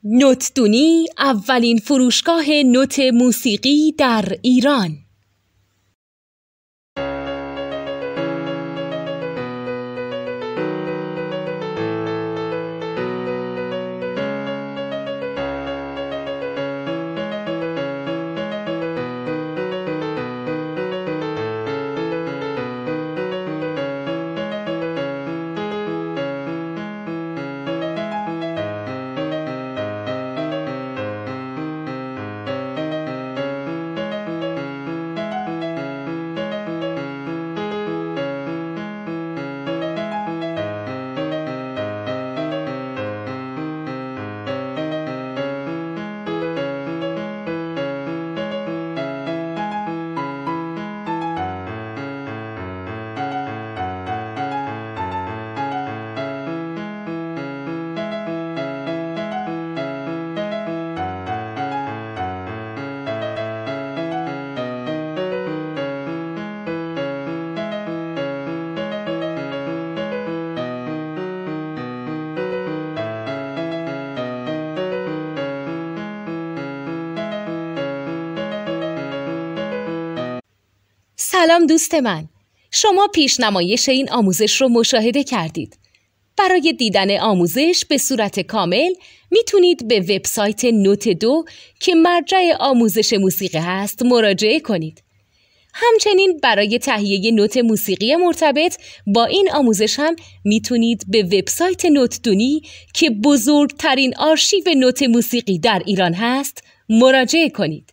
نوتدونی اولین فروشگاه نوت موسیقی در ایران. سلام دوست من، شما پیشنمایش این آموزش رو مشاهده کردید. برای دیدن آموزش به صورت کامل میتونید به وبسایت نوت 2 که مرجع آموزش موسیقی هست مراجعه کنید. همچنین برای تهیه نوت موسیقی مرتبط با این آموزش هم میتونید به وبسایت نوتدونی که بزرگترین آرشیو نوت موسیقی در ایران هست مراجعه کنید.